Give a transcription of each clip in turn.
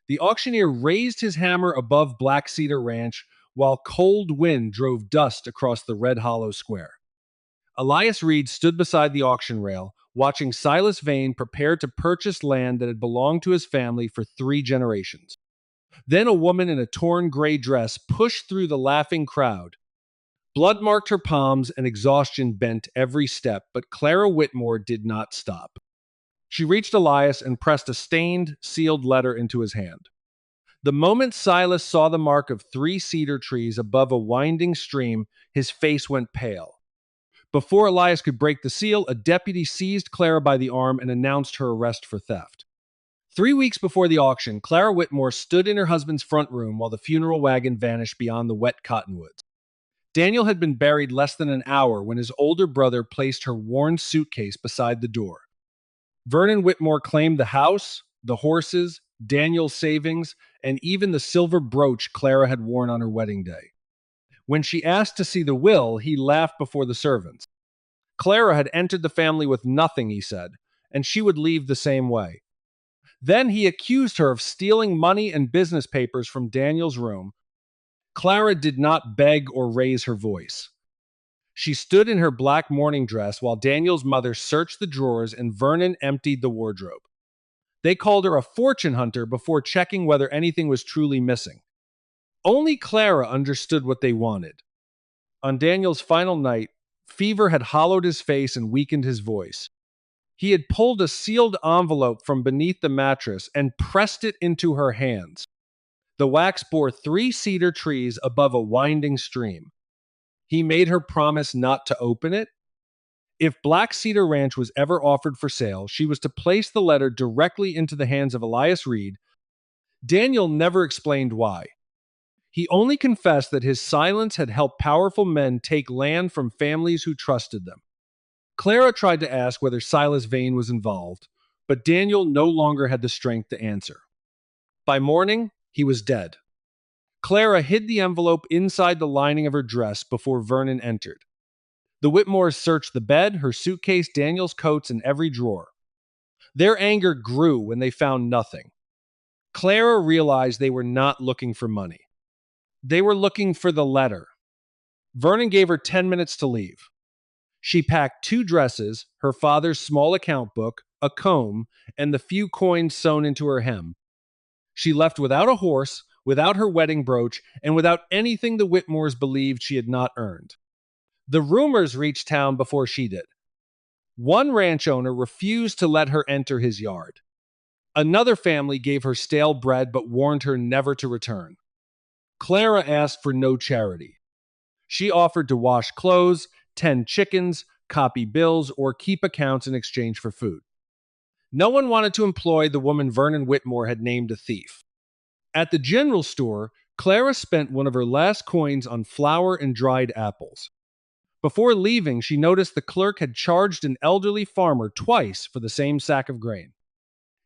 The auctioneer raised his hammer above Black Cedar Ranch while cold wind drove dust across the red hollow square. Elias Reed stood beside the auction rail, watching Silas Vane prepare to purchase land that had belonged to his family for 3 generations. Then a woman in a torn gray dress pushed through the laughing crowd. Blood marked her palms and exhaustion bent every step, but Clara Whitmore did not stop. She reached Elias and pressed a stained, sealed letter into his hand. The moment Silas saw the mark of 3 cedar trees above a winding stream, his face went pale. Before Elias could break the seal, a deputy seized Clara by the arm and announced her arrest for theft. 3 weeks before the auction, Clara Whitmore stood in her husband's front room while the funeral wagon vanished beyond the wet cottonwoods. Daniel had been buried less than an hour when his older brother placed her worn suitcase beside the door. Vernon Whitmore claimed the house, the horses, Daniel's savings, and even the silver brooch Clara had worn on her wedding day. When she asked to see the will, he laughed before the servants. Clara had entered the family with nothing, he said, and she would leave the same way. Then he accused her of stealing money and business papers from Daniel's room. Clara did not beg or raise her voice. She stood in her black mourning dress while Daniel's mother searched the drawers and Vernon emptied the wardrobe. They called her a fortune hunter before checking whether anything was truly missing. Only Clara understood what they wanted. On Daniel's final night, fever had hollowed his face and weakened his voice. He had pulled a sealed envelope from beneath the mattress and pressed it into her hands. The wax bore 3 cedar trees above a winding stream. He made her promise not to open it. If Black Cedar Ranch was ever offered for sale, she was to place the letter directly into the hands of Elias Reed. Daniel never explained why. He only confessed that his silence had helped powerful men take land from families who trusted them. Clara tried to ask whether Silas Vane was involved, but Daniel no longer had the strength to answer. By morning, he was dead. Clara hid the envelope inside the lining of her dress before Vernon entered. The Whitmores searched the bed, her suitcase, Daniel's coats, and every drawer. Their anger grew when they found nothing. Clara realized they were not looking for money. They were looking for the letter. Vernon gave her 10 minutes to leave. She packed 2 dresses, her father's small account book, a comb, and the few coins sewn into her hem. She left without a horse, without her wedding brooch, and without anything the Whitmores believed she had not earned. The rumors reached town before she did. One ranch owner refused to let her enter his yard. Another family gave her stale bread but warned her never to return. Clara asked for no charity. She offered to wash clothes, tend chickens, copy bills, or keep accounts in exchange for food. No one wanted to employ the woman Vernon Whitmore had named a thief. At the general store, Clara spent one of her last coins on flour and dried apples. Before leaving, she noticed the clerk had charged an elderly farmer twice for the same sack of grain.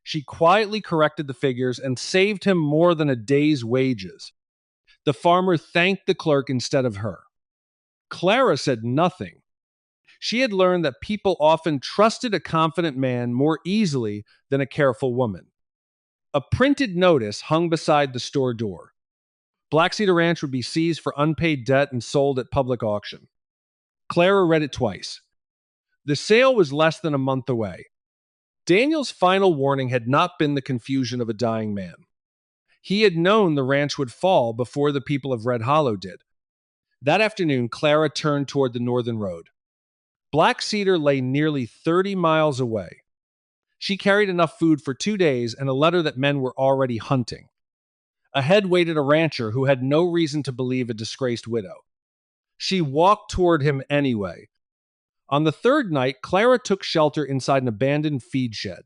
She quietly corrected the figures and saved him more than a day's wages. The farmer thanked the clerk instead of her. Clara said nothing. She had learned that people often trusted a confident man more easily than a careful woman. A printed notice hung beside the store door. Black Cedar Ranch would be seized for unpaid debt and sold at public auction. Clara read it twice. The sale was less than a month away. Daniel's final warning had not been the confusion of a dying man. He had known the ranch would fall before the people of Red Hollow did. That afternoon, Clara turned toward the northern road. Black Cedar lay nearly 30 miles away. She carried enough food for 2 days and a letter that men were already hunting. Ahead waited a rancher who had no reason to believe a disgraced widow. She walked toward him anyway. On the 3rd night, Clara took shelter inside an abandoned feed shed.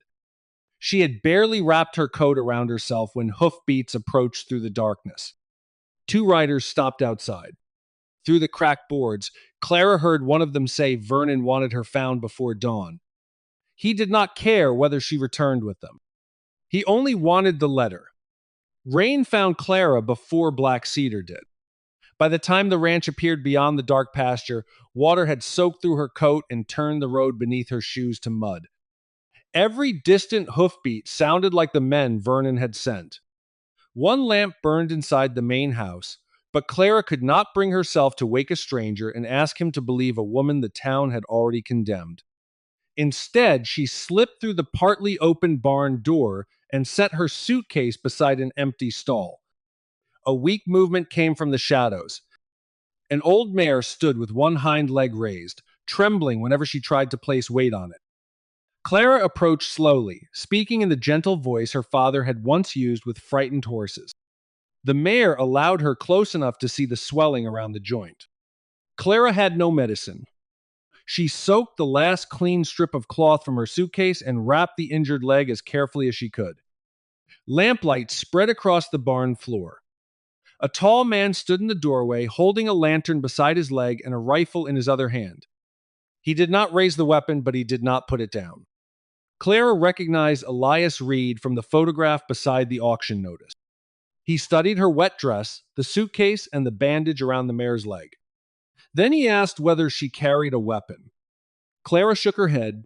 She had barely wrapped her coat around herself when hoofbeats approached through the darkness. 2 riders stopped outside. Through the cracked boards, Clara heard one of them say Vernon wanted her found before dawn. He did not care whether she returned with them. He only wanted the letter. Rain found Clara before Black Cedar did. By the time the ranch appeared beyond the dark pasture, water had soaked through her coat and turned the road beneath her shoes to mud. Every distant hoofbeat sounded like the men Vernon had sent. One lamp burned inside the main house, but Clara could not bring herself to wake a stranger and ask him to believe a woman the town had already condemned. Instead, she slipped through the partly open barn door and set her suitcase beside an empty stall. A weak movement came from the shadows. An old mare stood with one hind leg raised, trembling whenever she tried to place weight on it. Clara approached slowly, speaking in the gentle voice her father had once used with frightened horses. The mare allowed her close enough to see the swelling around the joint. Clara had no medicine. She soaked the last clean strip of cloth from her suitcase and wrapped the injured leg as carefully as she could. Lamplight spread across the barn floor. A tall man stood in the doorway, holding a lantern beside his leg and a rifle in his other hand. He did not raise the weapon, but he did not put it down. Clara recognized Elias Reed from the photograph beside the auction notice. He studied her wet dress, the suitcase, and the bandage around the mare's leg. Then he asked whether she carried a weapon. Clara shook her head.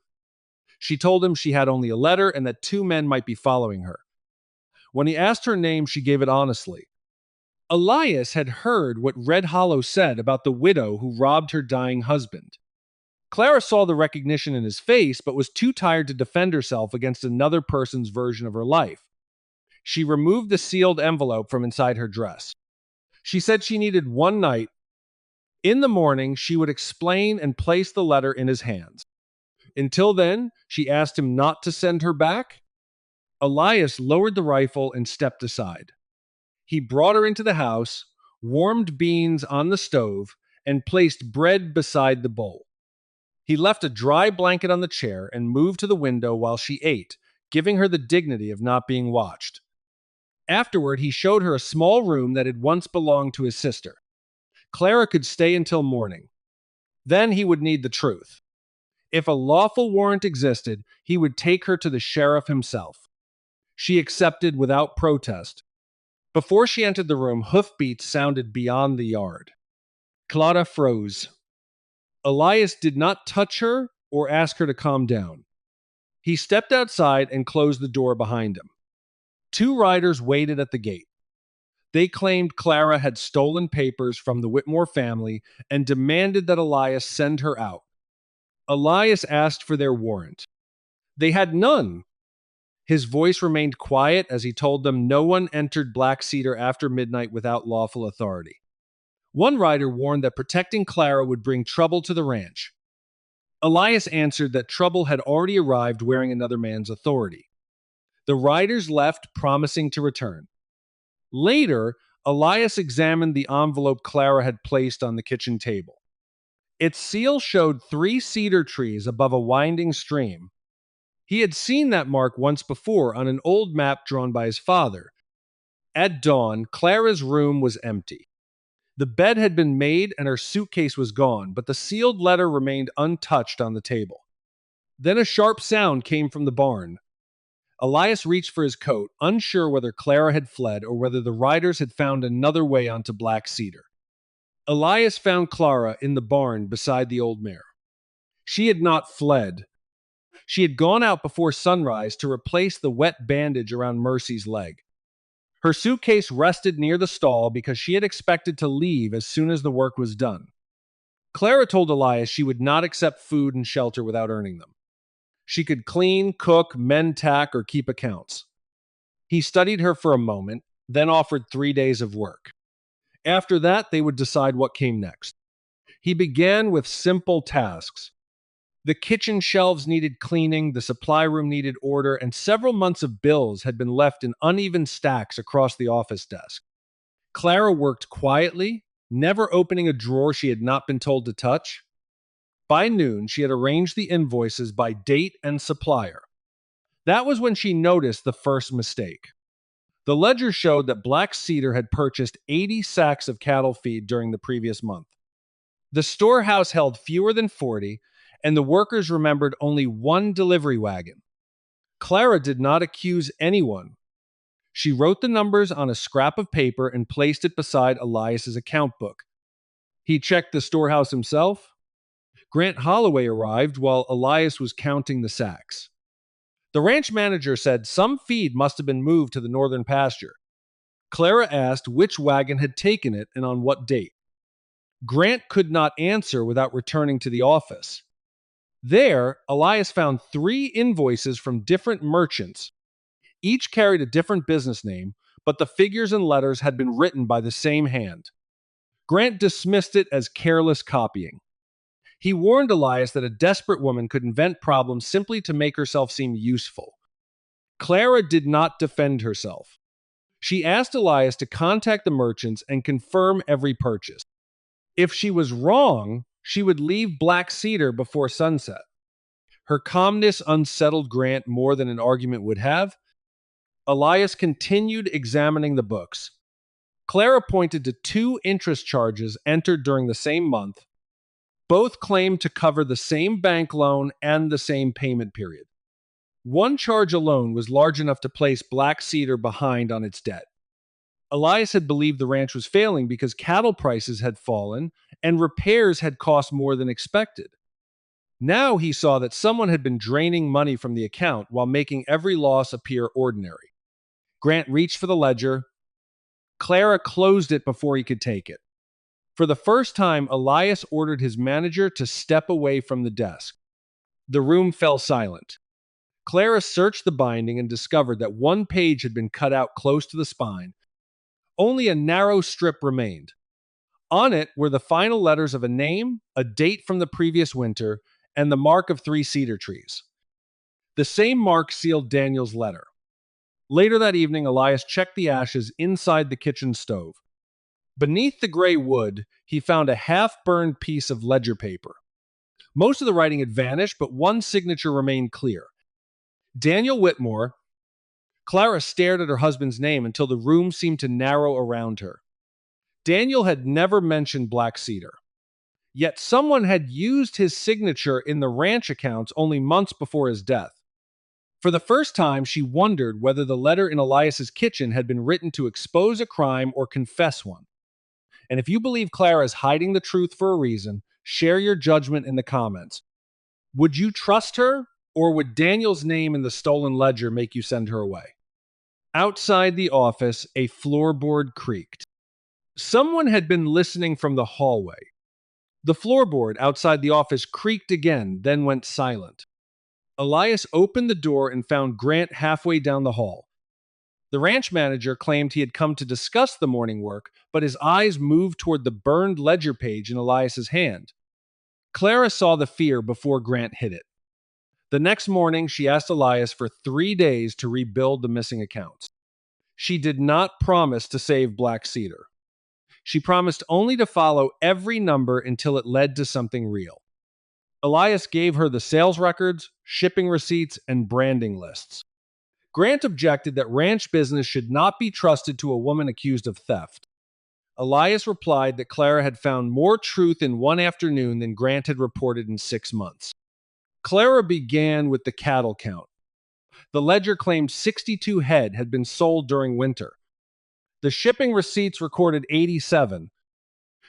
She told him she had only a letter and that two men might be following her. When he asked her name, she gave it honestly. Elias had heard what Red Hollow said about the widow who robbed her dying husband. Clara saw the recognition in his face, but was too tired to defend herself against another person's version of her life. She removed the sealed envelope from inside her dress. She said she needed one night. In the morning, she would explain and place the letter in his hands. Until then, she asked him not to send her back. Elias lowered the rifle and stepped aside. He brought her into the house, warmed beans on the stove, and placed bread beside the bowl. He left a dry blanket on the chair and moved to the window while she ate, giving her the dignity of not being watched. Afterward, he showed her a small room that had once belonged to his sister. Clara could stay until morning. Then he would need the truth. If a lawful warrant existed, he would take her to the sheriff himself. She accepted without protest. Before she entered the room, hoofbeats sounded beyond the yard. Clara froze. Elias did not touch her or ask her to calm down. He stepped outside and closed the door behind him. Two riders waited at the gate. They claimed Clara had stolen papers from the Whitmore family and demanded that Elias send her out. Elias asked for their warrant. They had none. His voice remained quiet as he told them no one entered Black Cedar after midnight without lawful authority. One rider warned that protecting Clara would bring trouble to the ranch. Elias answered that trouble had already arrived wearing another man's authority. The riders left, promising to return. Later, Elias examined the envelope Clara had placed on the kitchen table. Its seal showed 3 cedar trees above a winding stream. He had seen that mark once before on an old map drawn by his father. At dawn, Clara's room was empty. The bed had been made and her suitcase was gone, but the sealed letter remained untouched on the table. Then a sharp sound came from the barn. Elias reached for his coat, unsure whether Clara had fled or whether the riders had found another way onto Black Cedar. Elias found Clara in the barn beside the old mare. She had not fled. She had gone out before sunrise to replace the wet bandage around Mercy's leg. Her suitcase rested near the stall because she had expected to leave as soon as the work was done. Clara told Elias she would not accept food and shelter without earning them. She could clean, cook, mend tack, or keep accounts. He studied her for a moment, then offered 3 days of work. After that, they would decide what came next. He began with simple tasks. The kitchen shelves needed cleaning, the supply room needed order, and several months of bills had been left in uneven stacks across the office desk. Clara worked quietly, never opening a drawer she had not been told to touch. By noon, she had arranged the invoices by date and supplier. That was when she noticed the first mistake. The ledger showed that Black Cedar had purchased 80 sacks of cattle feed during the previous month. The storehouse held fewer than 40, and the workers remembered only 1 delivery wagon. Clara did not accuse anyone. She wrote the numbers on a scrap of paper and placed it beside Elias's account book. He checked the storehouse himself. Grant Holloway arrived while Elias was counting the sacks. The ranch manager said some feed must have been moved to the northern pasture. Clara asked which wagon had taken it and on what date. Grant could not answer without returning to the office. There, Elias found 3 invoices from different merchants. Each carried a different business name, but the figures and letters had been written by the same hand. Grant dismissed it as careless copying. He warned Elias that a desperate woman could invent problems simply to make herself seem useful. Clara did not defend herself. She asked Elias to contact the merchants and confirm every purchase. If she was wrong, she would leave Black Cedar before sunset. Her calmness unsettled Grant more than an argument would have. Elias continued examining the books. Clara pointed to 2 interest charges entered during the same month. Both claimed to cover the same bank loan and the same payment period. One charge alone was large enough to place Black Cedar behind on its debt. Elias had believed the ranch was failing because cattle prices had fallen and repairs had cost more than expected. Now he saw that someone had been draining money from the account while making every loss appear ordinary. Grant reached for the ledger. Clara closed it before he could take it. For the first time, Elias ordered his manager to step away from the desk. The room fell silent. Clara searched the binding and discovered that one page had been cut out close to the spine. Only a narrow strip remained. On it were the final letters of a name, a date from the previous winter, and the mark of 3 cedar trees. The same mark sealed Daniel's letter. Later that evening, Elias checked the ashes inside the kitchen stove. Beneath the gray wood, he found a half-burned piece of ledger paper. Most of the writing had vanished, but one signature remained clear. Daniel Whitmore. Clara stared at her husband's name until the room seemed to narrow around her. Daniel had never mentioned Black Cedar. Yet someone had used his signature in the ranch accounts only months before his death. For the first time, she wondered whether the letter in Elias's kitchen had been written to expose a crime or confess one. And if you believe Clara is hiding the truth for a reason, share your judgment in the comments. Would you trust her, or would Daniel's name in the stolen ledger make you send her away? Outside the office, a floorboard creaked. Someone had been listening from the hallway. The floorboard outside the office creaked again, then went silent. Elias opened the door and found Grant halfway down the hall. The ranch manager claimed he had come to discuss the morning work, but his eyes moved toward the burned ledger page in Elias's hand. Clara saw the fear before Grant hit it. The next morning, she asked Elias for 3 days to rebuild the missing accounts. She did not promise to save Black Cedar. She promised only to follow every number until it led to something real. Elias gave her the sales records, shipping receipts, and branding lists. Grant objected that ranch business should not be trusted to a woman accused of theft. Elias replied that Clara had found more truth in one afternoon than Grant had reported in 6 months. Clara began with the cattle count. The ledger claimed 62 head had been sold during winter. The shipping receipts recorded 87.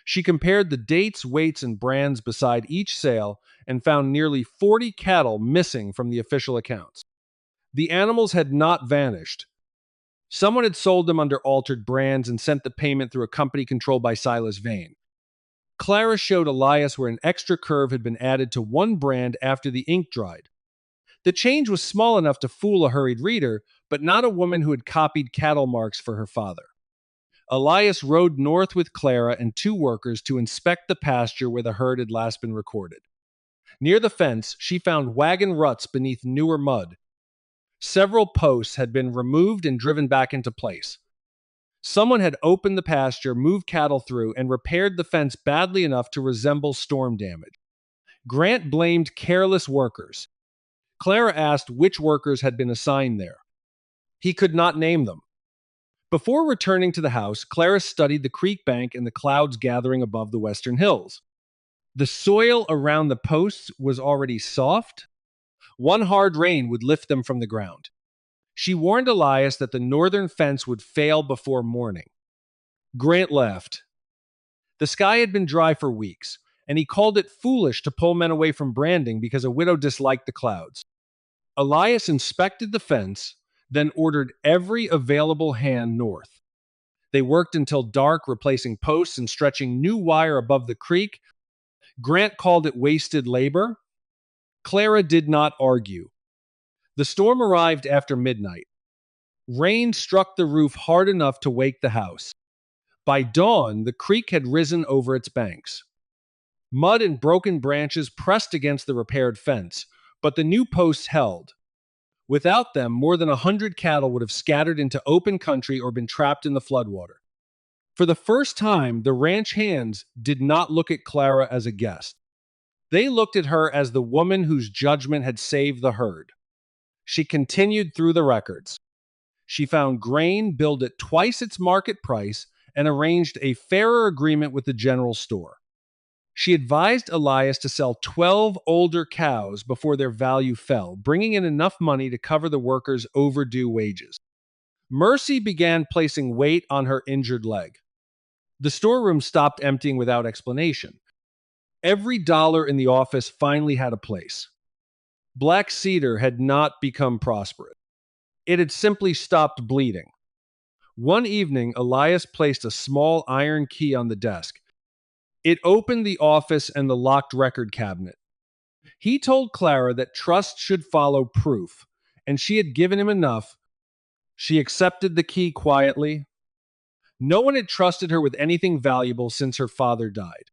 She compared the dates, weights, and brands beside each sale and found nearly 40 cattle missing from the official accounts. The animals had not vanished. Someone had sold them under altered brands and sent the payment through a company controlled by Silas Vane. Clara showed Elias where an extra curve had been added to one brand after the ink dried. The change was small enough to fool a hurried reader, but not a woman who had copied cattle marks for her father. Elias rode north with Clara and 2 workers to inspect the pasture where the herd had last been recorded. Near the fence, she found wagon ruts beneath newer mud. Several posts had been removed and driven back into place. Someone had opened the pasture, moved cattle through, and repaired the fence badly enough to resemble storm damage. Grant blamed careless workers. Clara asked which workers had been assigned there. He could not name them. Before returning to the house, Clara studied the creek bank and the clouds gathering above the western hills. The soil around the posts was already soft. One hard rain would lift them from the ground. She warned Elias that the northern fence would fail before morning. Grant laughed. The sky had been dry for weeks, and he called it foolish to pull men away from branding because a widow disliked the clouds. Elias inspected the fence, then ordered every available hand north. They worked until dark, replacing posts and stretching new wire above the creek. Grant called it wasted labor. Clara did not argue. The storm arrived after midnight. Rain struck the roof hard enough to wake the house. By dawn, the creek had risen over its banks. Mud and broken branches pressed against the repaired fence, but the new posts held. Without them, more than 100 cattle would have scattered into open country or been trapped in the floodwater. For the first time, the ranch hands did not look at Clara as a guest. They looked at her as the woman whose judgment had saved the herd. She continued through the records. She found grain billed at twice its market price and arranged a fairer agreement with the general store. She advised Elias to sell 12 older cows before their value fell, bringing in enough money to cover the workers' overdue wages. Mercy began placing weight on her injured leg. The storeroom stopped emptying without explanation. Every dollar in the office finally had a place. Black Cedar had not become prosperous. It had simply stopped bleeding. One evening, Elias placed a small iron key on the desk. It opened the office and the locked record cabinet. He told Clara that trust should follow proof, and she had given him enough. She accepted the key quietly. No one had trusted her with anything valuable since her father died.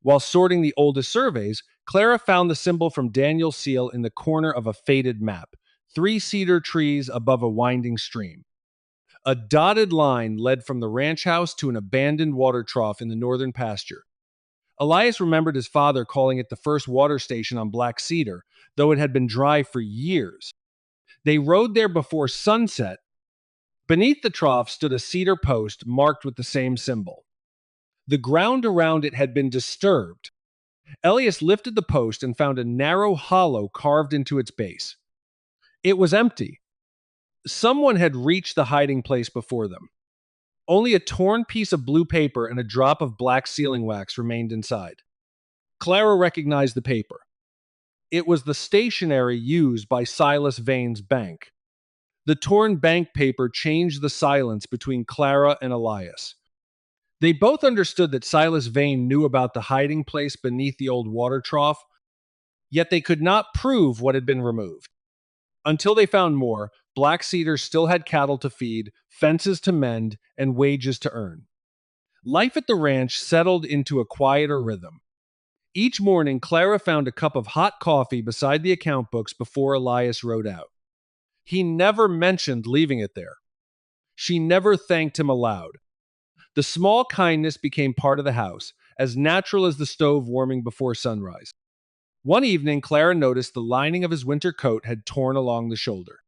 While sorting the oldest surveys, Clara found the symbol from Daniel Seal in the corner of a faded map, 3 cedar trees above a winding stream. A dotted line led from the ranch house to an abandoned water trough in the northern pasture. Elias remembered his father calling it the first water station on Black Cedar, though it had been dry for years. They rode there before sunset. Beneath the trough stood a cedar post marked with the same symbol. The ground around it had been disturbed. Elias lifted the post and found a narrow hollow carved into its base. It was empty. Someone had reached the hiding place before them. Only a torn piece of blue paper and a drop of black sealing wax remained inside. Clara recognized the paper. It was the stationery used by Silas Vane's bank. The torn bank paper changed the silence between Clara and Elias. They both understood that Silas Vane knew about the hiding place beneath the old water trough, yet they could not prove what had been removed. Until they found more, Black Cedar still had cattle to feed, fences to mend, and wages to earn. Life at the ranch settled into a quieter rhythm. Each morning, Clara found a cup of hot coffee beside the account books before Elias rode out. He never mentioned leaving it there. She never thanked him aloud. The small kindness became part of the house, as natural as the stove warming before sunrise. One evening, Clara noticed the lining of his winter coat had torn along the shoulder.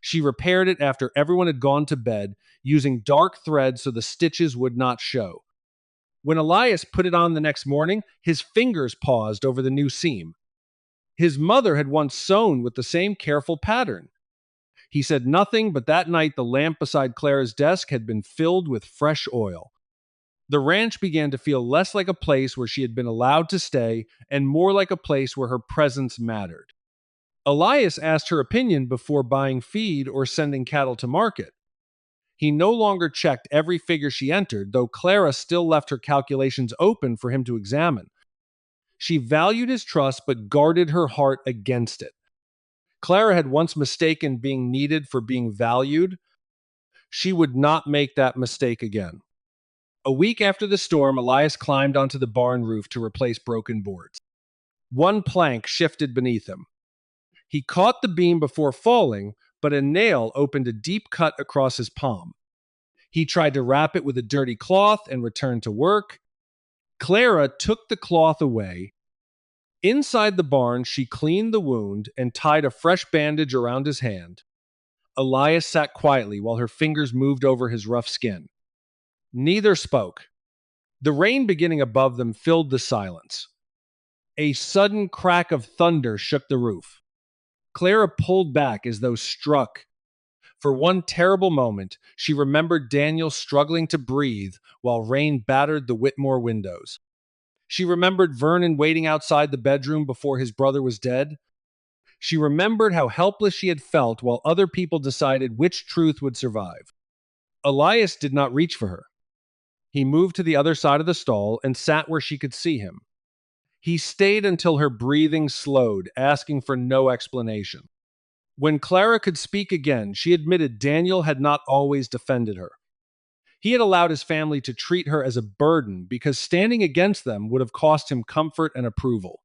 She repaired it after everyone had gone to bed, using dark thread so the stitches would not show. When Elias put it on the next morning, his fingers paused over the new seam. His mother had once sewn with the same careful pattern. He said nothing, but that night the lamp beside Clara's desk had been filled with fresh oil. The ranch began to feel less like a place where she had been allowed to stay and more like a place where her presence mattered. Elias asked her opinion before buying feed or sending cattle to market. He no longer checked every figure she entered, though Clara still left her calculations open for him to examine. She valued his trust but guarded her heart against it. Clara had once mistaken being needed for being valued. She would not make that mistake again. A week after the storm, Elias climbed onto the barn roof to replace broken boards. One plank shifted beneath him. He caught the beam before falling, but a nail opened a deep cut across his palm. He tried to wrap it with a dirty cloth and returned to work. Clara took the cloth away. Inside the barn, she cleaned the wound and tied a fresh bandage around his hand. Elias sat quietly while her fingers moved over his rough skin. Neither spoke. The rain beginning above them filled the silence. A sudden crack of thunder shook the roof. Clara pulled back as though struck. For one terrible moment, she remembered Daniel struggling to breathe while rain battered the Whitmore windows. She remembered Vernon waiting outside the bedroom before his brother was dead. She remembered how helpless she had felt while other people decided which truth would survive. Elias did not reach for her. He moved to the other side of the stall and sat where she could see him. He stayed until her breathing slowed, asking for no explanation. When Clara could speak again, she admitted Daniel had not always defended her. He had allowed his family to treat her as a burden because standing against them would have cost him comfort and approval.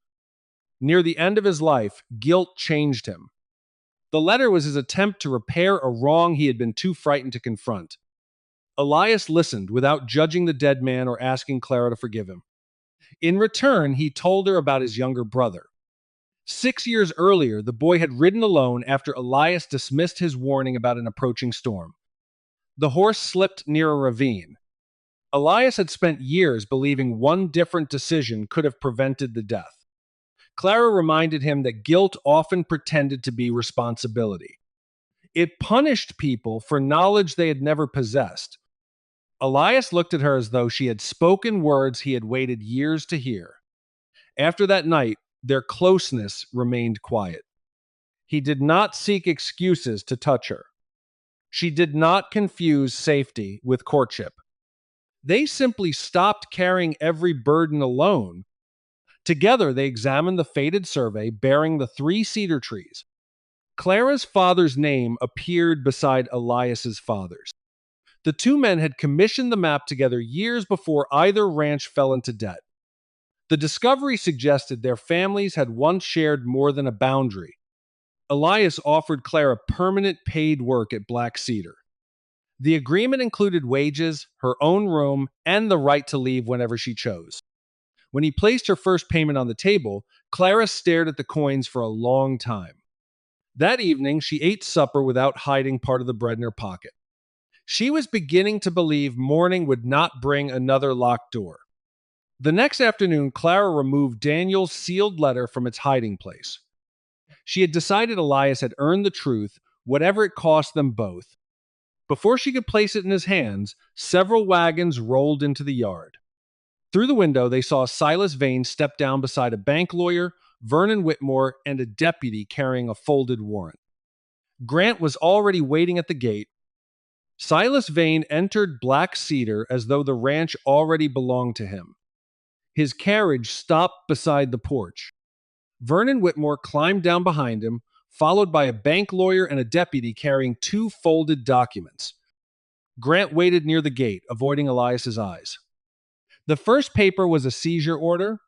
Near the end of his life, guilt changed him. The letter was his attempt to repair a wrong he had been too frightened to confront. Elias listened without judging the dead man or asking Clara to forgive him. In return, he told her about his younger brother. 6 years earlier, the boy had ridden alone after Elias dismissed his warning about an approaching storm. The horse slipped near a ravine. Elias had spent years believing one different decision could have prevented the death. Clara reminded him that guilt often pretended to be responsibility. It punished people for knowledge they had never possessed. Elias looked at her as though she had spoken words he had waited years to hear. After that night, their closeness remained quiet. He did not seek excuses to touch her. She did not confuse safety with courtship. They simply stopped carrying every burden alone. Together, they examined the faded survey bearing the 3 cedar trees. Clara's father's name appeared beside Elias's father's. The two men had commissioned the map together years before either ranch fell into debt. The discovery suggested their families had once shared more than a boundary. Elias offered Clara permanent paid work at Black Cedar. The agreement included wages, her own room, and the right to leave whenever she chose. When he placed her first payment on the table, Clara stared at the coins for a long time. That evening, she ate supper without hiding part of the bread in her pocket. She was beginning to believe morning would not bring another locked door. The next afternoon, Clara removed Daniel's sealed letter from its hiding place. She had decided Elias had earned the truth, whatever it cost them both. Before she could place it in his hands, several wagons rolled into the yard. Through the window, they saw Silas Vane step down beside a bank lawyer, Vernon Whitmore, and a deputy carrying a folded warrant. Grant was already waiting at the gate. Silas Vane entered Black Cedar as though the ranch already belonged to him. His carriage stopped beside the porch. Vernon Whitmore climbed down behind him, followed by a bank lawyer and a deputy carrying 2 folded documents. Grant waited near the gate, avoiding Elias's eyes. The first paper was a seizure order.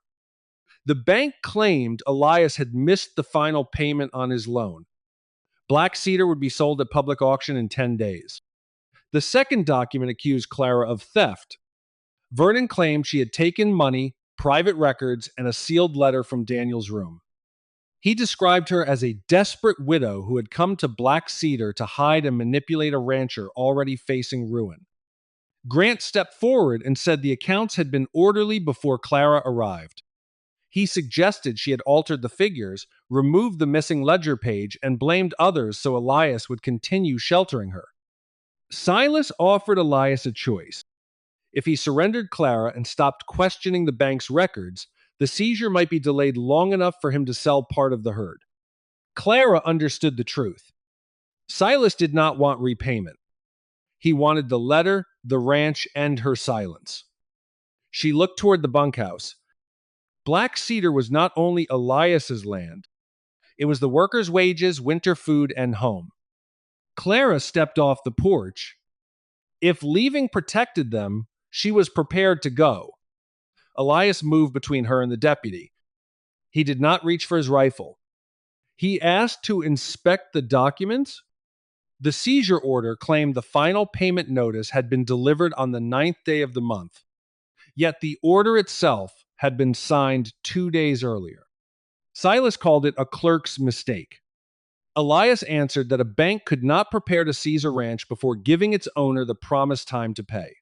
The bank claimed Elias had missed the final payment on his loan. Black Cedar would be sold at public auction in 10 days. The second document accused Clara of theft. Vernon claimed she had taken money, private records, and a sealed letter from Daniel's room. He described her as a desperate widow who had come to Black Cedar to hide and manipulate a rancher already facing ruin. Grant stepped forward and said the accounts had been orderly before Clara arrived. He suggested she had altered the figures, removed the missing ledger page, and blamed others so Elias would continue sheltering her. Silas offered Elias a choice. If he surrendered Clara and stopped questioning the bank's records, the seizure might be delayed long enough for him to sell part of the herd. Clara understood the truth. Silas did not want repayment. He wanted the letter, the ranch, and her silence. She looked toward the bunkhouse. Black Cedar was not only Elias's land. It was the workers' wages, winter food, and home. Clara stepped off the porch. If leaving protected them, she was prepared to go. Elias moved between her and the deputy. He did not reach for his rifle. He asked to inspect the documents. The seizure order claimed the final payment notice had been delivered on the 9th day of the month. Yet the order itself had been signed 2 days earlier. Silas called it a clerk's mistake. Elias answered that a bank could not prepare to seize a ranch before giving its owner the promised time to pay.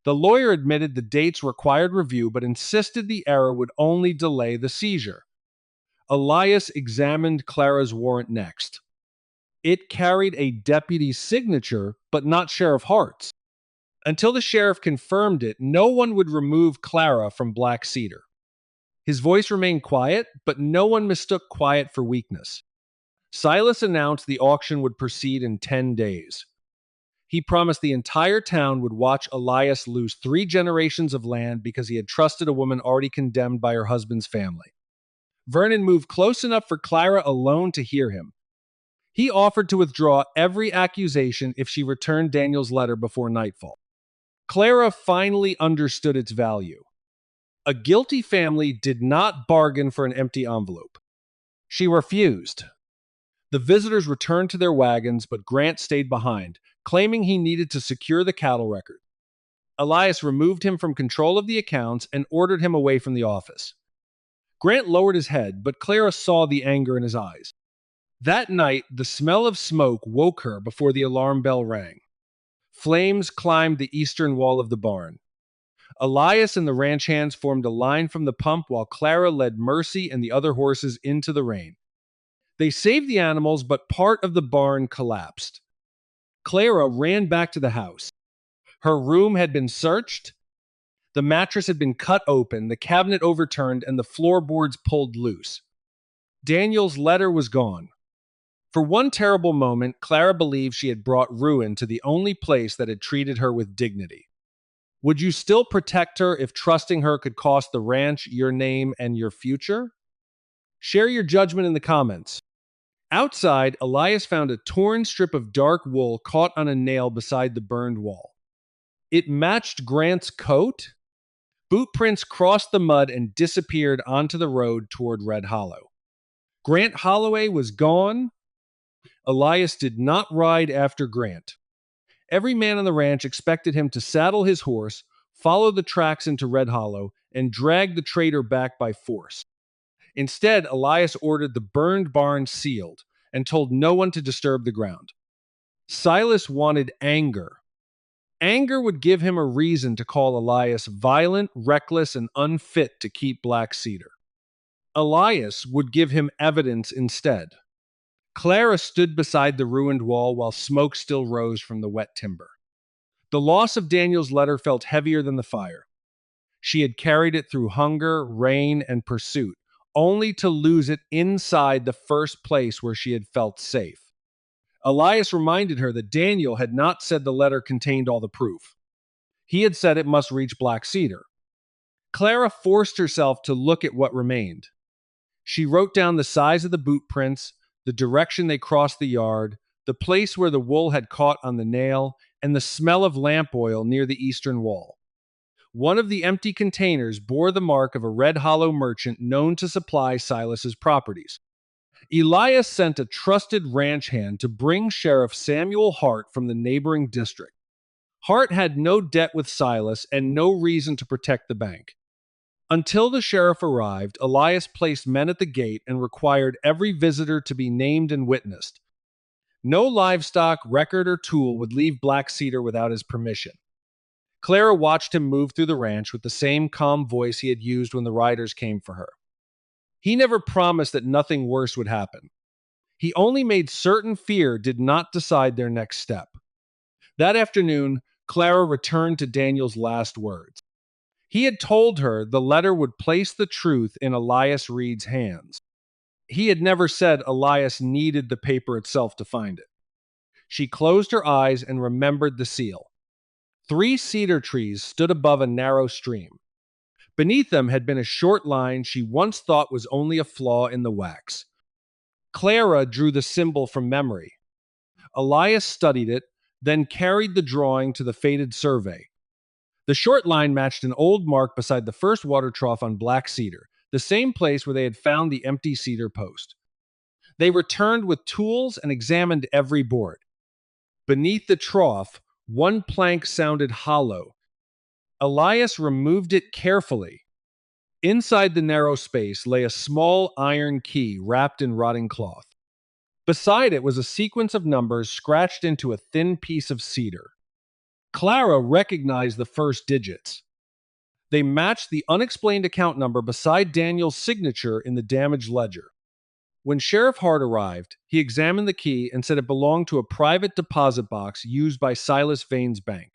The lawyer admitted the dates required review, but insisted the error would only delay the seizure. Elias examined Clara's warrant next. It carried a deputy's signature, but not Sheriff Hart's. Until the sheriff confirmed it, no one would remove Clara from Black Cedar. His voice remained quiet, but no one mistook quiet for weakness. Silas announced the auction would proceed in 10 days. He promised the entire town would watch Elias lose 3 generations of land because he had trusted a woman already condemned by her husband's family. Vernon moved close enough for Clara alone to hear him. He offered to withdraw every accusation if she returned Daniel's letter before nightfall. Clara finally understood its value. A guilty family did not bargain for an empty envelope. She refused. The visitors returned to their wagons, but Grant stayed behind, claiming he needed to secure the cattle record. Elias removed him from control of the accounts and ordered him away from the office. Grant lowered his head, but Clara saw the anger in his eyes. That night, the smell of smoke woke her before the alarm bell rang. Flames climbed the eastern wall of the barn. Elias and the ranch hands formed a line from the pump while Clara led Mercy and the other horses into the rain. They saved the animals, but part of the barn collapsed. Clara ran back to the house. Her room had been searched. The mattress had been cut open, the cabinet overturned, and the floorboards pulled loose. Daniel's letter was gone. For one terrible moment, Clara believed she had brought ruin to the only place that had treated her with dignity. Would you still protect her if trusting her could cost the ranch, your name, and your future? Share your judgment in the comments. Outside, Elias found a torn strip of dark wool caught on a nail beside the burned wall. It matched Grant's coat. Boot prints crossed the mud and disappeared onto the road toward Red Hollow. Grant Holloway was gone. Elias did not ride after Grant. Every man on the ranch expected him to saddle his horse, follow the tracks into Red Hollow, and drag the traitor back by force. Instead, Elias ordered the burned barn sealed and told no one to disturb the ground. Silas wanted anger. Anger would give him a reason to call Elias violent, reckless, and unfit to keep Black Cedar. Elias would give him evidence instead. Clara stood beside the ruined wall while smoke still rose from the wet timber. The loss of Daniel's letter felt heavier than the fire. She had carried it through hunger, rain, and pursuit, only to lose it inside the first place where she had felt safe. Elias reminded her that Daniel had not said the letter contained all the proof. He had said it must reach Black Cedar. Clara forced herself to look at what remained. She wrote down the size of the boot prints, the direction they crossed the yard, the place where the wool had caught on the nail, and the smell of lamp oil near the eastern wall. One of the empty containers bore the mark of a Red Hollow merchant known to supply Silas's properties. Elias sent a trusted ranch hand to bring Sheriff Samuel Hart from the neighboring district. Hart had no debt with Silas and no reason to protect the bank. Until the sheriff arrived, Elias placed men at the gate and required every visitor to be named and witnessed. No livestock, record, or tool would leave Black Cedar without his permission. Clara watched him move through the ranch with the same calm voice he had used when the riders came for her. He never promised that nothing worse would happen. He only made certain fear did not decide their next step. That afternoon, Clara returned to Daniel's last words. He had told her the letter would place the truth in Elias Reed's hands. He had never said Elias needed the paper itself to find it. She closed her eyes and remembered the seal. 3 cedar trees stood above a narrow stream. Beneath them had been a short line she once thought was only a flaw in the wax. Clara drew the symbol from memory. Elias studied it, then carried the drawing to the faded survey. The short line matched an old mark beside the first water trough on Black Cedar, the same place where they had found the empty cedar post. They returned with tools and examined every board. Beneath the trough, one plank sounded hollow. Elias removed it carefully. Inside the narrow space lay a small iron key wrapped in rotting cloth. Beside it was a sequence of numbers scratched into a thin piece of cedar. Clara recognized the first digits. They matched the unexplained account number beside Daniel's signature in the damaged ledger. When Sheriff Hart arrived, he examined the key and said it belonged to a private deposit box used by Silas Vane's bank.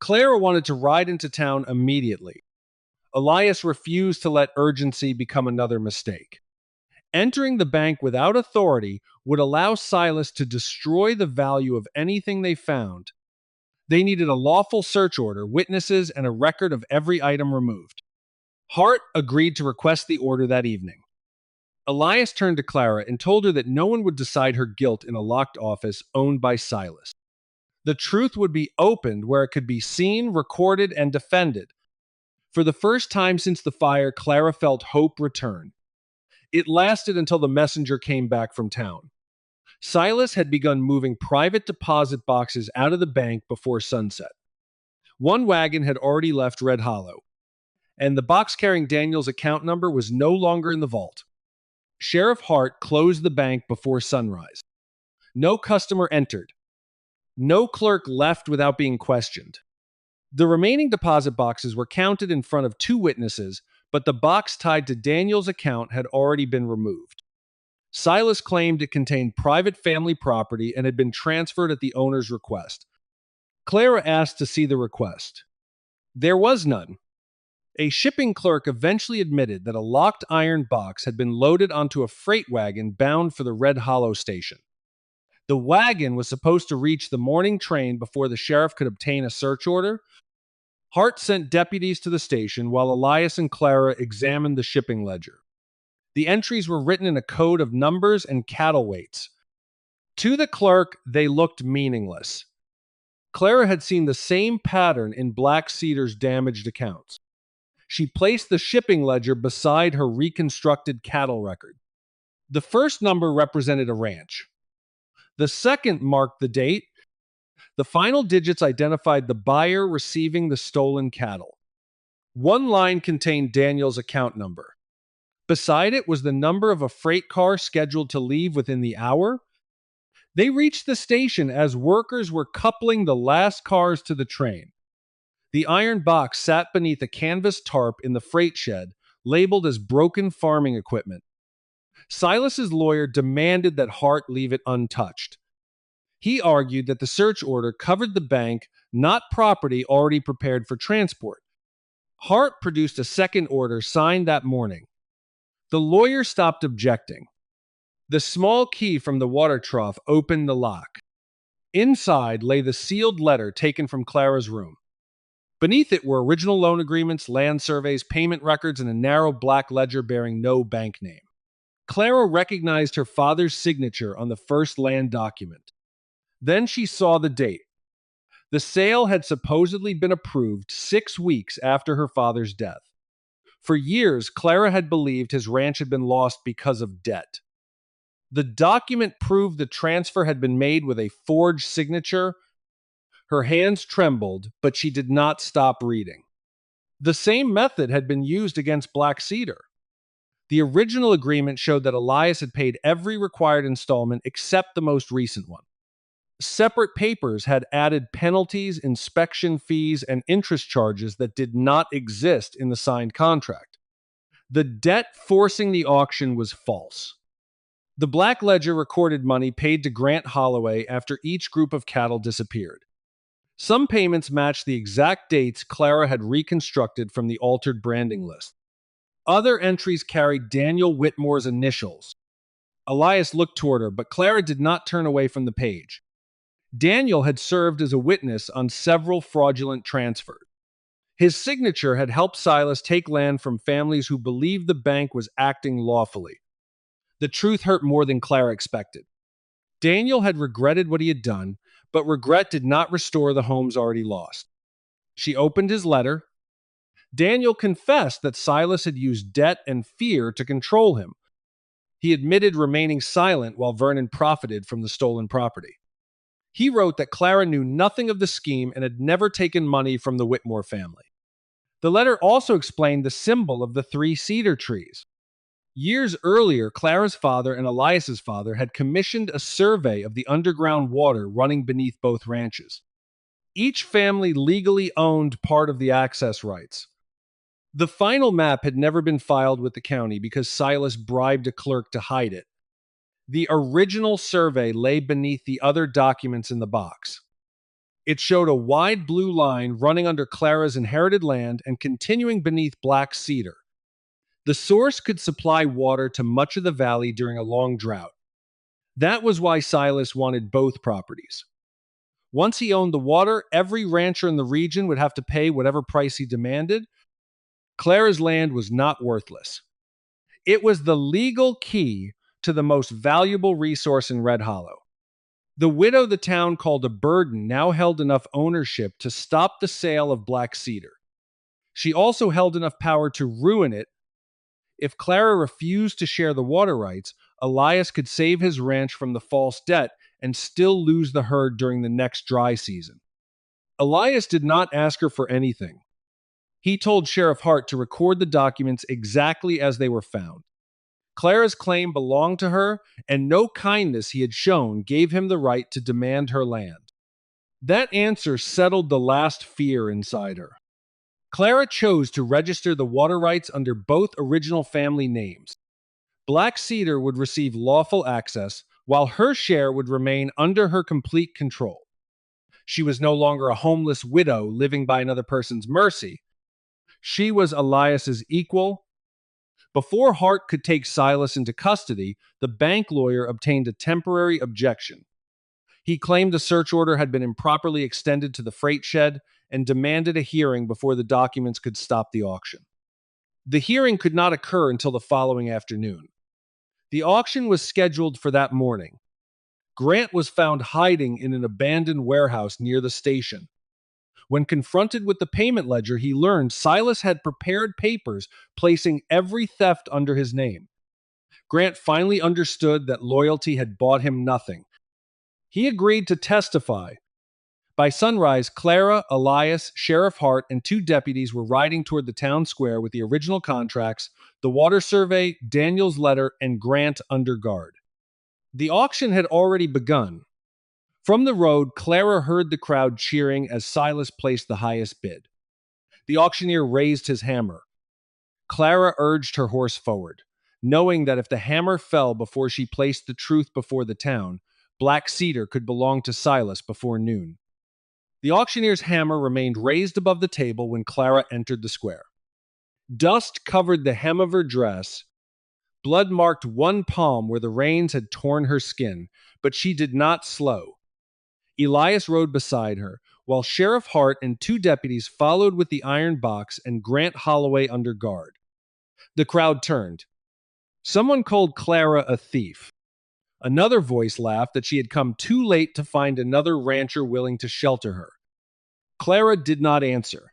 Clara wanted to ride into town immediately. Elias refused to let urgency become another mistake. Entering the bank without authority would allow Silas to destroy the value of anything they found They needed a lawful search order, witnesses, and a record of every item removed. Hart agreed to request the order that evening. Elias turned to Clara and told her that no one would decide her guilt in a locked office owned by Silas. The truth would be opened where it could be seen, recorded, and defended. For the first time since the fire, Clara felt hope return. It lasted until the messenger came back from town. Silas had begun moving private deposit boxes out of the bank before sunset. One wagon had already left Red Hollow, and the box carrying Daniel's account number was no longer in the vault. Sheriff Hart closed the bank before sunrise. No customer entered. No clerk left without being questioned. The remaining deposit boxes were counted in front of 2 witnesses, but the box tied to Daniel's account had already been removed. Silas claimed it contained private family property and had been transferred at the owner's request. Clara asked to see the request. There was none. A shipping clerk eventually admitted that a locked iron box had been loaded onto a freight wagon bound for the Red Hollow station. The wagon was supposed to reach the morning train before the sheriff could obtain a search order. Hart sent deputies to the station while Elias and Clara examined the shipping ledger. The entries were written in a code of numbers and cattle weights. To the clerk, they looked meaningless. Clara had seen the same pattern in Black Cedar's damaged accounts. She placed the shipping ledger beside her reconstructed cattle record. The first number represented a ranch. The second marked the date. The final digits identified the buyer receiving the stolen cattle. One line contained Daniel's account number. Beside it was the number of a freight car scheduled to leave within the hour. They reached the station as workers were coupling the last cars to the train. The iron box sat beneath a canvas tarp in the freight shed, labeled as broken farming equipment. Silas's lawyer demanded that Hart leave it untouched. He argued that the search order covered the bank, not property already prepared for transport. Hart produced a second order signed that morning. The lawyer stopped objecting. The small key from the water trough opened the lock. Inside lay the sealed letter taken from Clara's room. Beneath it were original loan agreements, land surveys, payment records, and a narrow black ledger bearing no bank name. Clara recognized her father's signature on the first land document. Then she saw the date. The sale had supposedly been approved 6 weeks after her father's death. For years, Clara had believed his ranch had been lost because of debt. The document proved the transfer had been made with a forged signature. Her hands trembled, but she did not stop reading. The same method had been used against Black Cedar. The original agreement showed that Elias had paid every required installment except the most recent one. Separate papers had added penalties, inspection fees, and interest charges that did not exist in the signed contract. The debt forcing the auction was false. The black ledger recorded money paid to Grant Holloway after each group of cattle disappeared. Some payments matched the exact dates Clara had reconstructed from the altered branding list. Other entries carried Daniel Whitmore's initials. Elias looked toward her, but Clara did not turn away from the page. Daniel had served as a witness on several fraudulent transfers. His signature had helped Silas take land from families who believed the bank was acting lawfully. The truth hurt more than Clara expected. Daniel had regretted what he had done, but regret did not restore the homes already lost. She opened his letter. Daniel confessed that Silas had used debt and fear to control him. He admitted remaining silent while Vernon profited from the stolen property. He wrote that Clara knew nothing of the scheme and had never taken money from the Whitmore family. The letter also explained the symbol of the 3 cedar trees. Years earlier, Clara's father and Elias's father had commissioned a survey of the underground water running beneath both ranches. Each family legally owned part of the access rights. The final map had never been filed with the county because Silas bribed a clerk to hide it. The original survey lay beneath the other documents in the box. It showed a wide blue line running under Clara's inherited land and continuing beneath Black Cedar. The source could supply water to much of the valley during a long drought. That was why Silas wanted both properties. Once he owned the water, every rancher in the region would have to pay whatever price he demanded. Clara's land was not worthless. It was the legal key to the most valuable resource in Red Hollow. The widow the town called a burden now held enough ownership to stop the sale of Black Cedar. She also held enough power to ruin it. If Clara refused to share the water rights, Elias could save his ranch from the false debt and still lose the herd during the next dry season. Elias did not ask her for anything. He told Sheriff Hart to record the documents exactly as they were found. Clara's claim belonged to her, and no kindness he had shown gave him the right to demand her land. That answer settled the last fear inside her. Clara chose to register the water rights under both original family names. Black Cedar would receive lawful access, while her share would remain under her complete control. She was no longer a homeless widow living by another person's mercy. She was Elias's equal. Before Hart could take Silas into custody, the bank lawyer obtained a temporary objection. He claimed the search order had been improperly extended to the freight shed and demanded a hearing before the documents could stop the auction. The hearing could not occur until the following afternoon. The auction was scheduled for that morning. Grant was found hiding in an abandoned warehouse near the station. When confronted with the payment ledger, he learned Silas had prepared papers placing every theft under his name. Grant finally understood that loyalty had bought him nothing. He agreed to testify. By sunrise, Clara, Elias, Sheriff Hart, and 2 deputies were riding toward the town square with the original contracts, the water survey, Daniel's letter, and Grant under guard. The auction had already begun. From the road, Clara heard the crowd cheering as Silas placed the highest bid. The auctioneer raised his hammer. Clara urged her horse forward, knowing that if the hammer fell before she placed the truth before the town, Black Cedar could belong to Silas before noon. The auctioneer's hammer remained raised above the table when Clara entered the square. Dust covered the hem of her dress. Blood marked one palm where the rains had torn her skin, but she did not slow. Elias rode beside her, while Sheriff Hart and 2 deputies followed with the iron box and Grant Holloway under guard. The crowd turned. Someone called Clara a thief. Another voice laughed that she had come too late to find another rancher willing to shelter her. Clara did not answer.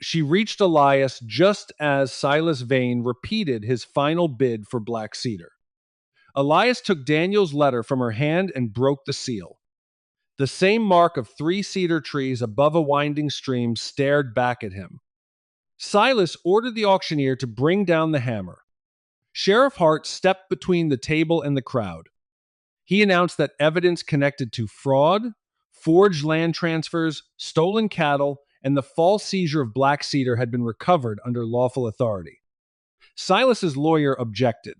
She reached Elias just as Silas Vane repeated his final bid for Black Cedar. Elias took Daniel's letter from her hand and broke the seal. The same mark of 3 cedar trees above a winding stream stared back at him. Silas ordered the auctioneer to bring down the hammer. Sheriff Hart stepped between the table and the crowd. He announced that evidence connected to fraud, forged land transfers, stolen cattle, and the false seizure of Black Cedar had been recovered under lawful authority. Silas's lawyer objected.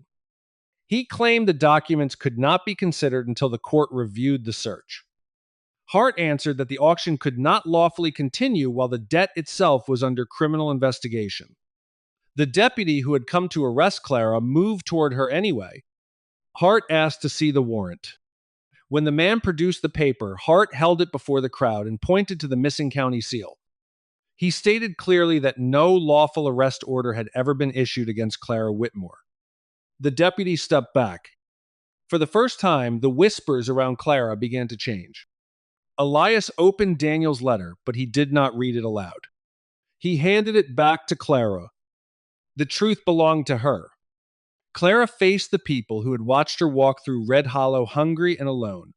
He claimed the documents could not be considered until the court reviewed the search. Hart answered that the auction could not lawfully continue while the debt itself was under criminal investigation. The deputy who had come to arrest Clara moved toward her anyway. Hart asked to see the warrant. When the man produced the paper, Hart held it before the crowd and pointed to the missing county seal. He stated clearly that no lawful arrest order had ever been issued against Clara Whitmore. The deputy stepped back. For the first time, the whispers around Clara began to change. Elias opened Daniel's letter, but he did not read it aloud. He handed it back to Clara. The truth belonged to her. Clara faced the people who had watched her walk through Red Hollow hungry and alone.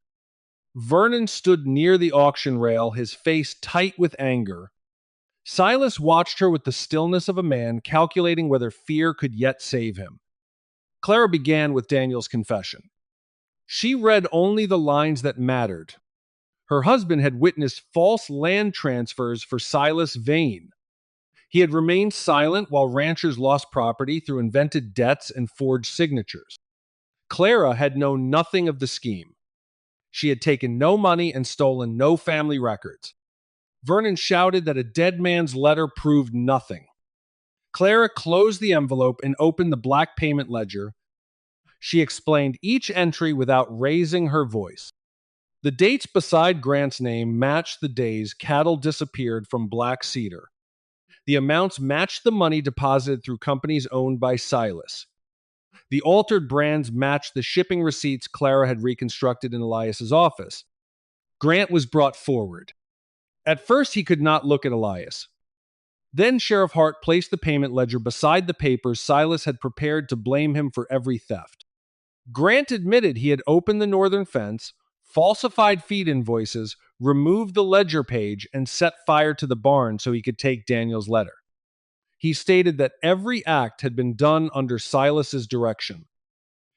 Vernon stood near the auction rail, his face tight with anger. Silas watched her with the stillness of a man calculating whether fear could yet save him. Clara began with Daniel's confession. She read only the lines that mattered. Her husband had witnessed false land transfers for Silas Vane. He had remained silent while ranchers lost property through invented debts and forged signatures. Clara had known nothing of the scheme. She had taken no money and stolen no family records. Vernon shouted that a dead man's letter proved nothing. Clara closed the envelope and opened the black payment ledger. She explained each entry without raising her voice. The dates beside Grant's name matched the days cattle disappeared from Black Cedar. The amounts matched the money deposited through companies owned by Silas. The altered brands matched the shipping receipts Clara had reconstructed in Elias's office. Grant was brought forward. At first, he could not look at Elias. Then Sheriff Hart placed the payment ledger beside the papers Silas had prepared to blame him for every theft. Grant admitted he had opened the northern fence, falsified feed invoices, removed the ledger page, and set fire to the barn so he could take Daniel's letter. He stated that every act had been done under Silas's direction.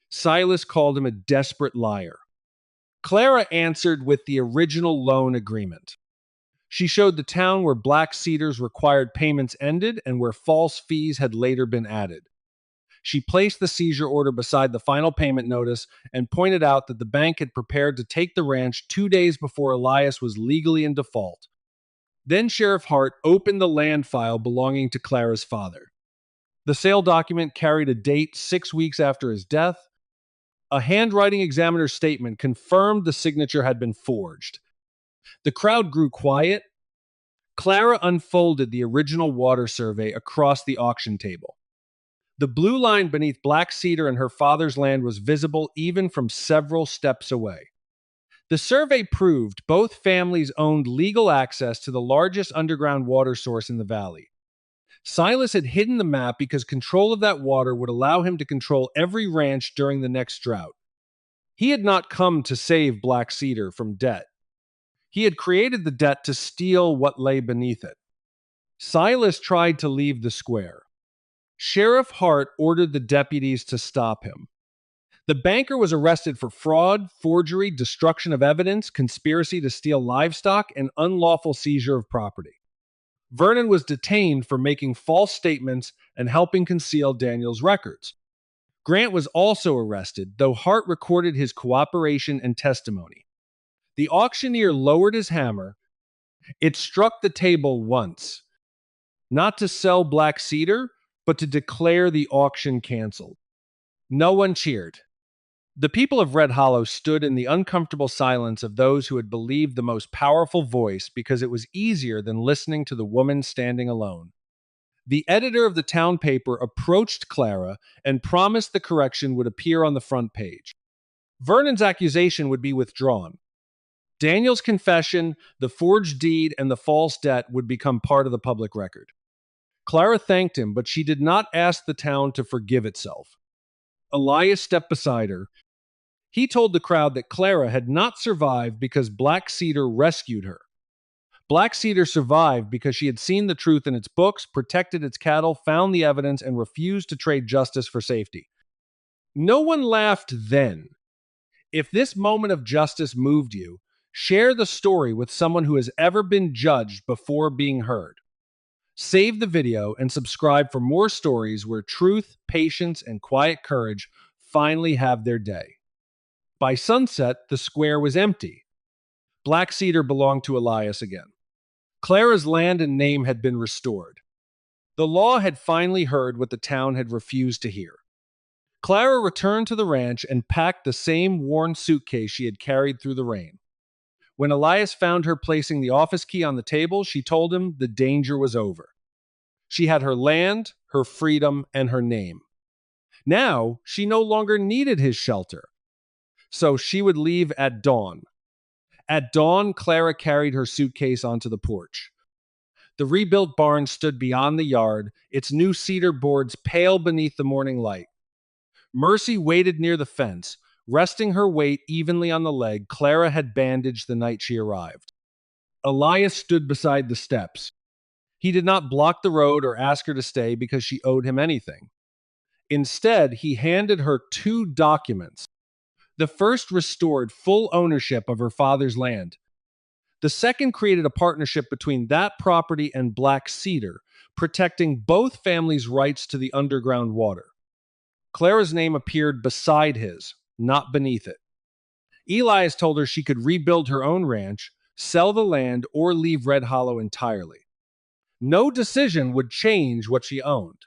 Silas called him a desperate liar. Clara answered with the original loan agreement. She showed the town where Black Cedar's required payments ended and where false fees had later been added. She placed the seizure order beside the final payment notice and pointed out that the bank had prepared to take the ranch 2 days before Elias was legally in default. Then Sheriff Hart opened the land file belonging to Clara's father. The sale document carried a date 6 weeks after his death. A handwriting examiner's statement confirmed the signature had been forged. The crowd grew quiet. Clara unfolded the original water survey across the auction table. The blue line beneath Black Cedar and her father's land was visible even from several steps away. The survey proved both families owned legal access to the largest underground water source in the valley. Silas had hidden the map because control of that water would allow him to control every ranch during the next drought. He had not come to save Black Cedar from debt. He had created the debt to steal what lay beneath it. Silas tried to leave the square. Sheriff Hart ordered the deputies to stop him. The banker was arrested for fraud, forgery, destruction of evidence, conspiracy to steal livestock, and unlawful seizure of property. Vernon was detained for making false statements and helping conceal Daniel's records. Grant was also arrested, though Hart recorded his cooperation and testimony. The auctioneer lowered his hammer. It struck the table once. Not to sell Black Cedar, but to declare the auction canceled. No one cheered. The people of Red Hollow stood in the uncomfortable silence of those who had believed the most powerful voice because it was easier than listening to the woman standing alone. The editor of the town paper approached Clara and promised the correction would appear on the front page. Vernon's accusation would be withdrawn. Daniel's confession, the forged deed, and the false debt would become part of the public record. Clara thanked him, but she did not ask the town to forgive itself. Elias stepped beside her. He told the crowd that Clara had not survived because Black Cedar rescued her. Black Cedar survived because she had seen the truth in its books, protected its cattle, found the evidence, and refused to trade justice for safety. No one laughed then. If this moment of justice moved you, share the story with someone who has ever been judged before being heard. Save the video and subscribe for more stories where truth, patience, and quiet courage finally have their day. By sunset, the square was empty. Black Cedar belonged to Elias again. Clara's land and name had been restored. The law had finally heard what the town had refused to hear. Clara returned to the ranch and packed the same worn suitcase she had carried through the rain. When Elias found her placing the office key on the table, she told him the danger was over. She had her land, her freedom, and her name. Now, she no longer needed his shelter. So she would leave at dawn. At dawn, Clara carried her suitcase onto the porch. The rebuilt barn stood beyond the yard, its new cedar boards pale beneath the morning light. Mercy waited near the fence. Resting her weight evenly on the leg Clara had bandaged the night she arrived. Elias stood beside the steps. He did not block the road or ask her to stay because she owed him anything. Instead, he handed her 2 documents. The first restored full ownership of her father's land. The second created a partnership between that property and Black Cedar, protecting both families' rights to the underground water. Clara's name appeared beside his, not beneath it. Elias told her she could rebuild her own ranch, sell the land, or leave Red Hollow entirely. No decision would change what she owned.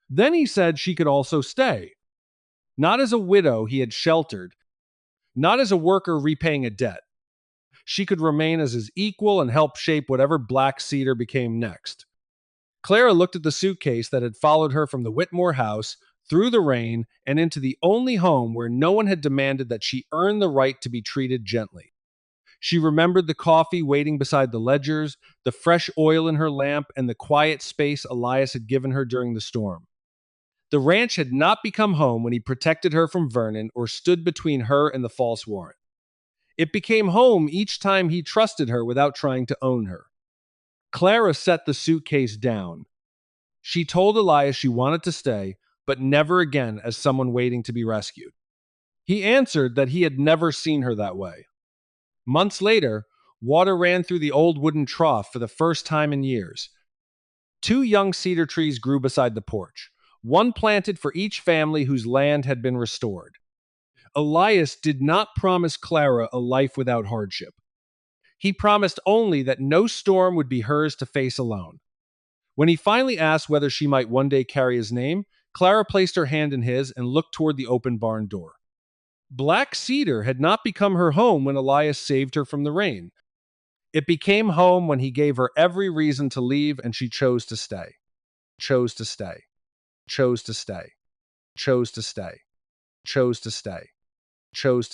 Then he said she could also stay. Not as a widow he had sheltered, not as a worker repaying a debt. she could remain as his equal and help shape whatever Black Cedar became next. Clara looked at the suitcase that had followed her from the Whitmore house, through the rain, and into the only home where no one had demanded that she earn the right to be treated gently. She remembered the coffee waiting beside the ledgers, the fresh oil in her lamp, and the quiet space Elias had given her during the storm. The ranch had not become home when he protected her from Vernon or stood between her and the false warrant. It became home each time he trusted her without trying to own her. Clara set the suitcase down. She told Elias she wanted to stay, but never again as someone waiting to be rescued. He answered that he had never seen her that way. Months later, water ran through the old wooden trough for the first time in years. 2 young cedar trees grew beside the porch, one planted for each family whose land had been restored. Elias did not promise Clara a life without hardship. He promised only that no storm would be hers to face alone. When he finally asked whether she might one day carry his name, Clara placed her hand in his and looked toward the open barn door. Black Cedar had not become her home when Elias saved her from the rain. It became home when he gave her every reason to leave, and she chose to stay. Chose to stay. Chose to stay. Chose to stay. Chose to stay. Chose